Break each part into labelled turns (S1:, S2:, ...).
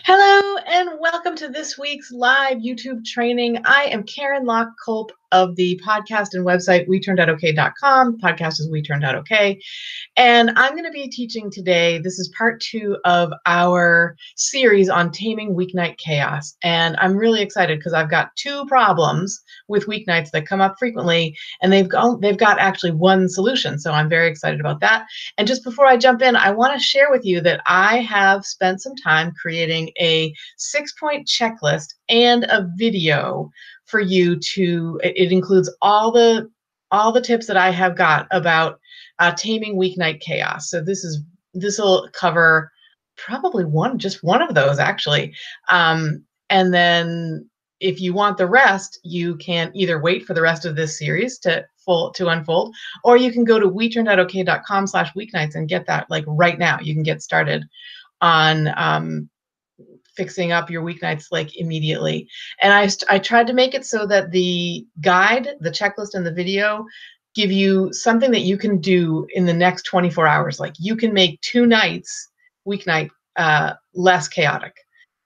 S1: Hello and welcome to this week's live YouTube training. I am Karen Locke-Culp of the podcast and website WeTurnedOutOK.com. Podcast is We Turned Out Okay. And I'm going to be teaching today. This is part 2 of our series on taming weeknight chaos. And I'm really excited because I've got 2 problems with weeknights that come up frequently, and they've got actually one solution. So I'm very excited about that. And just before I jump in, I want to share with you that I have spent some time creating a 6-point checklist and a video for you to, it includes all the tips that I have got about taming weeknight chaos. So this will cover probably just one of those actually. And then if you want the rest, you can either wait for the rest of this series to unfold, or you can go to WeTurnedOutOK.com/weeknights and get that like right now. You can get started on fixing up your weeknights like immediately. And I tried to make it so that the guide, the checklist, and the video give you something that you can do in the next 24 hours. Like you can make 2 nights, weeknight, less chaotic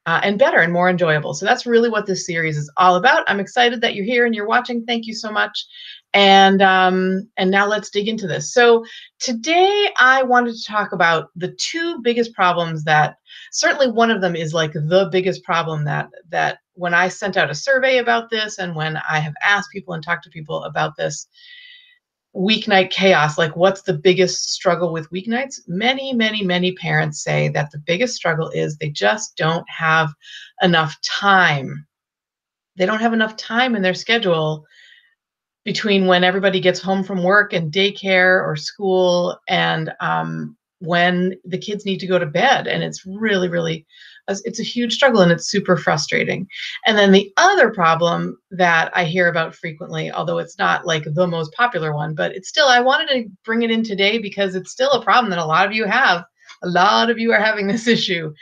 S1: and better and more enjoyable. So that's really what this series is all about. I'm excited that you're here and you're watching. Thank you so much. And now let's dig into this. So today I wanted to talk about the 2 biggest problems that, certainly one of them is like the biggest problem that when I sent out a survey about this and when I have asked people and talked to people about this, weeknight chaos, like what's the biggest struggle with weeknights? Many parents say that the biggest struggle is they just don't have enough time. They don't have enough time in their schedule between when everybody gets home from work and daycare or school and when the kids need to go to bed. And it's really, it's a huge struggle and it's super frustrating. And then the other problem that I hear about frequently, although it's not like the most popular one, but it's still, I wanted to bring it in today because it's still a problem that a lot of you have. A lot of you are having this issue.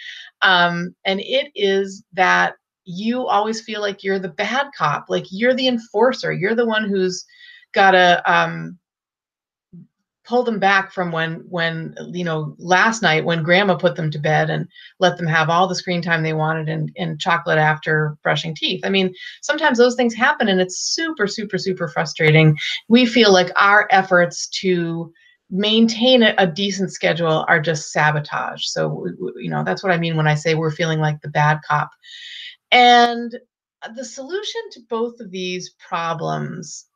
S1: And it is that you always feel like you're the bad cop, like you're the enforcer. You're the one who's got to pull them back from when you know, last night when grandma put them to bed and let them have all the screen time they wanted and chocolate after brushing teeth. I mean, sometimes those things happen and it's super frustrating. We feel like our efforts to maintain a decent schedule are just sabotage. So, you know, that's what I mean when I say we're feeling like the bad cop. And the solution to both of these problems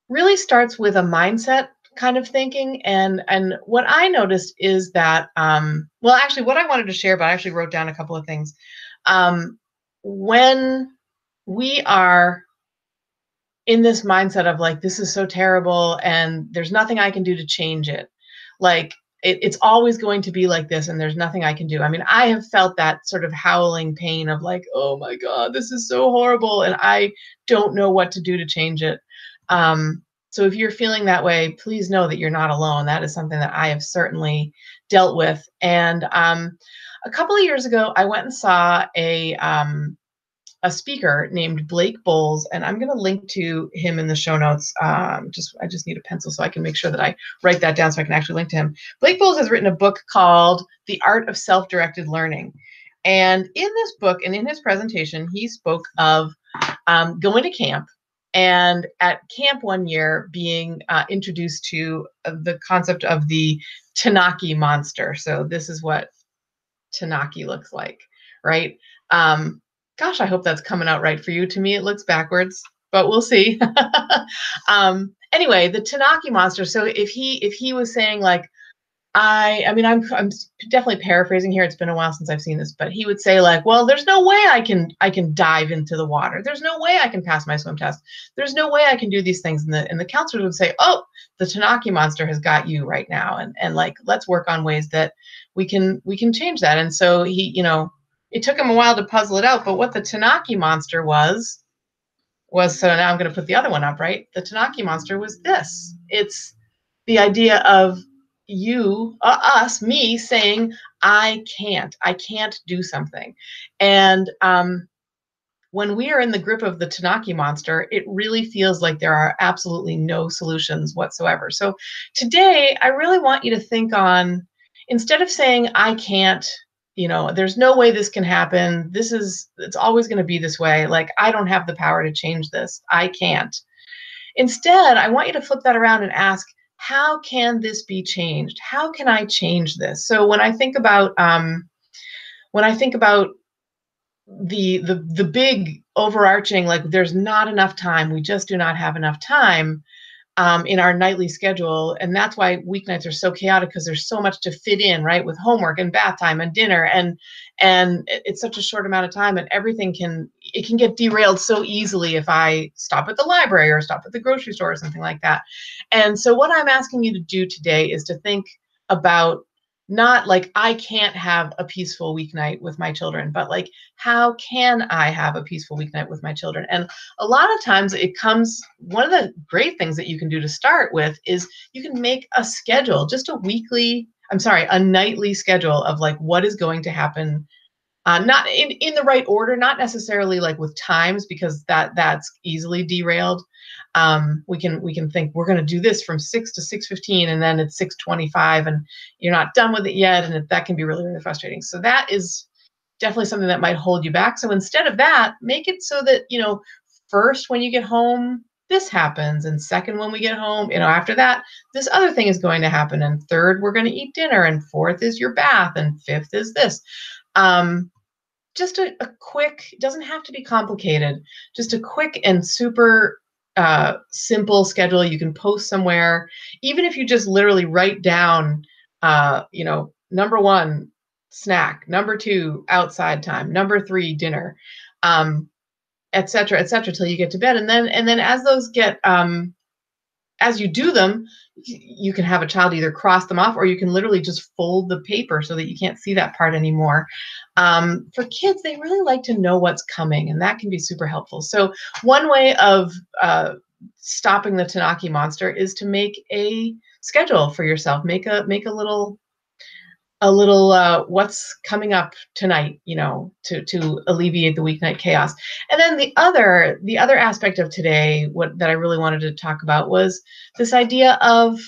S1: really starts with a mindset kind of thinking. And what I noticed is that, well, actually what I wanted to share, but I actually wrote down a couple of things. When we are in this mindset of like, this is so terrible and there's nothing I can do to change it, like it's always going to be like this and there's nothing I can do. I mean, I have felt that sort of howling pain of like, oh my God, this is so horrible and I don't know what to do to change it. So if you're feeling that way, please know that you're not alone. That is something that I have certainly dealt with. And a couple of years ago, I went and saw a speaker named Blake Bowles, and I'm going to link to him in the show notes. I just need a pencil so I can make sure that I write that down so I can actually link to him. Blake Bowles has written a book called The Art of Self-Directed Learning. And in this book and in his presentation, he spoke of going to camp, and at camp one year being introduced to the concept of the Tanaka Monster. So this is what Tanaka looks like, right? Gosh, I hope that's coming out right for you. To me, it looks backwards, but we'll see. Anyway, the Tanaka Monster. So if he was saying like, I mean, I'm definitely paraphrasing here. It's been a while since I've seen this, but he would say like, well, there's no way I can dive into the water. There's no way I can pass my swim test. There's no way I can do these things. And the counselors would say, oh, the Tanaka Monster has got you right now. And like, let's work on ways that we can change that. And so he, you know, it took him a while to puzzle it out, but what the Tanaka Monster was, so now I'm going to put the other one up, right? The Tanaka Monster was this. It's the idea of you, me saying, I can't do something. And when we are in the grip of the Tanaka Monster, it really feels like there are absolutely no solutions whatsoever. So today, I really want you to think on, instead of saying, I can't, there's no way this can happen. It's always going to be this way. Like, I don't have the power to change this. I can't. Instead, I want you to flip that around and ask, how can this be changed? How can I change this? So when I think about the big overarching, like, there's not enough time, we just do not have enough time in our nightly schedule. And that's why weeknights are so chaotic, because there's so much to fit in, right? With homework and bath time and dinner, and it's such a short amount of time, and everything can get derailed so easily if I stop at the library or stop at the grocery store or something like that. And so what I'm asking you to do today is to think about, not like, I can't have a peaceful weeknight with my children, but like, how can I have a peaceful weeknight with my children? And a lot of times one of the great things that you can do to start with is you can make a schedule, just a nightly schedule of like what is going to happen, not in the right order, not necessarily like with times, because that's easily derailed. We can think we're going to do this from 6 to 6:15, and then it's 6:25, and you're not done with it yet, and that can be really, really frustrating. So that is definitely something that might hold you back. So instead of that, make it so that, first, when you get home, this happens, and second, when we get home, after that, this other thing is going to happen, and third, we're going to eat dinner, and fourth is your bath, and fifth is this. Just a quick, doesn't have to be complicated, just a quick and super simple schedule you can post somewhere. Even if you just literally write down, number 1, snack, number 2, outside time, number 3, dinner, et cetera, till you get to bed. And then as those get, as you do them, you can have a child either cross them off, or you can literally just fold the paper so that you can't see that part anymore. For kids, they really like to know what's coming, and that can be super helpful. So one way of stopping the Tanaka Monster is to make a schedule for yourself. Make a little what's coming up tonight, to alleviate the weeknight chaos. And then the other aspect of today, that I really wanted to talk about, was this idea of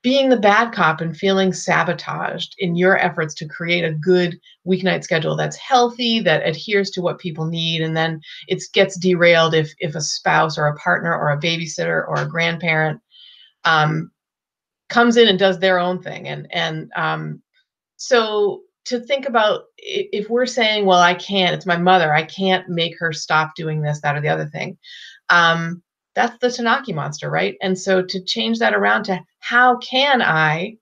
S1: being the bad cop and feeling sabotaged in your efforts to create a good weeknight schedule that's healthy, that adheres to what people need, and then it gets derailed if a spouse or a partner or a babysitter or a grandparent comes in and does their own thing. And so to think about, if we're saying, well, I can't, it's my mother, I can't make her stop doing this, that, or the other thing. That's the Tanaka Monster, right? And so to change that around to, how can I,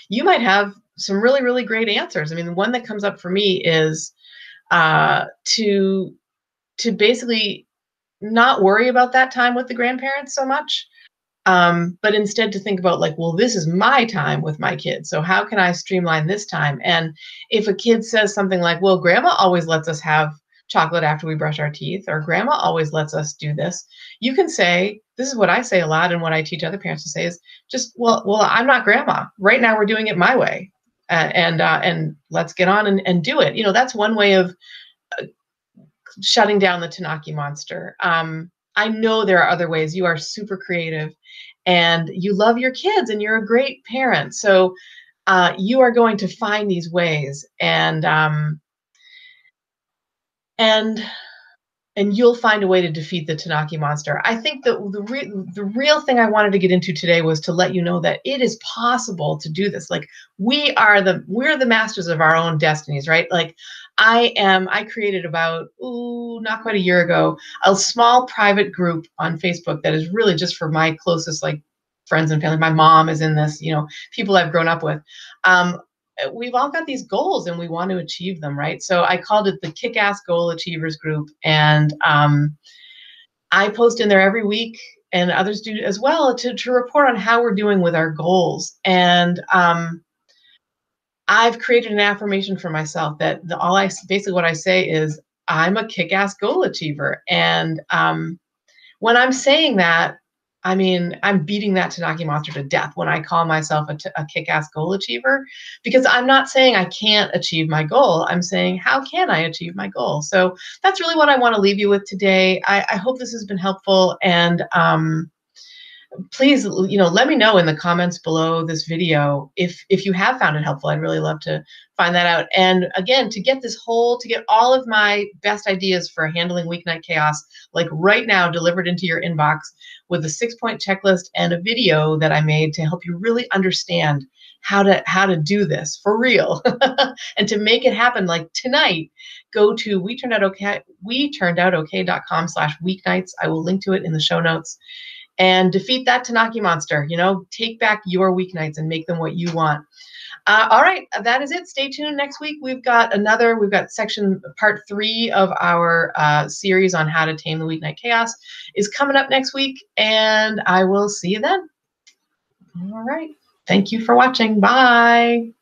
S1: you might have some really, really great answers. I mean, the one that comes up for me is to basically not worry about that time with the grandparents so much. But instead to think about, like, well, this is my time with my kids, so how can I streamline this time? And if a kid says something like, well, grandma always lets us have chocolate after we brush our teeth, or grandma always lets us do this, you can say, this is what I say a lot, and what I teach other parents to say is just, well, I'm not grandma. Right now we're doing it my way. And let's get on and do it. That's one way of shutting down the Tanaka Monster. I know there are other ways. You are super creative, and you love your kids, and you're a great parent. So you are going to find these ways, and you'll find a way to defeat the Tanaka Monster. I think that the real thing I wanted to get into today was to let you know that it is possible to do this. Like, we're the masters of our own destinies, right? Like, I created about, not quite a year ago, a small private group on Facebook that is really just for my closest, like, friends and family. My mom is in this, people I've grown up with. We've all got these goals, and we want to achieve them, right? So I called it the Kick-Ass Goal Achievers Group, and I post in there every week, and others do as well, to report on how we're doing with our goals. And I've created an affirmation for myself that basically what I say is, I'm a kick-ass goal achiever. And when I'm saying that, I mean, I'm beating that Tanaka Monster to death when I call myself a kick-ass goal achiever, because I'm not saying I can't achieve my goal. I'm saying, how can I achieve my goal? So that's really what I want to leave you with today. I hope this has been helpful. And please, let me know in the comments below this video if you have found it helpful. I'd really love to find that out. And again, to get all of my best ideas for handling weeknight chaos, like right now, delivered into your inbox with a 6-point checklist and a video that I made to help you really understand how to do this for real and to make it happen like tonight, go to WeTurnedOutOK.com/weeknights. I will link to it in the show notes. And defeat that Tanaka Monster. Take back your weeknights and make them what you want. All right, that is it. Stay tuned. Next week, we've got part 3 of our series on how to tame the weeknight chaos is coming up next week, and I will see you then. All right. Thank you for watching. Bye.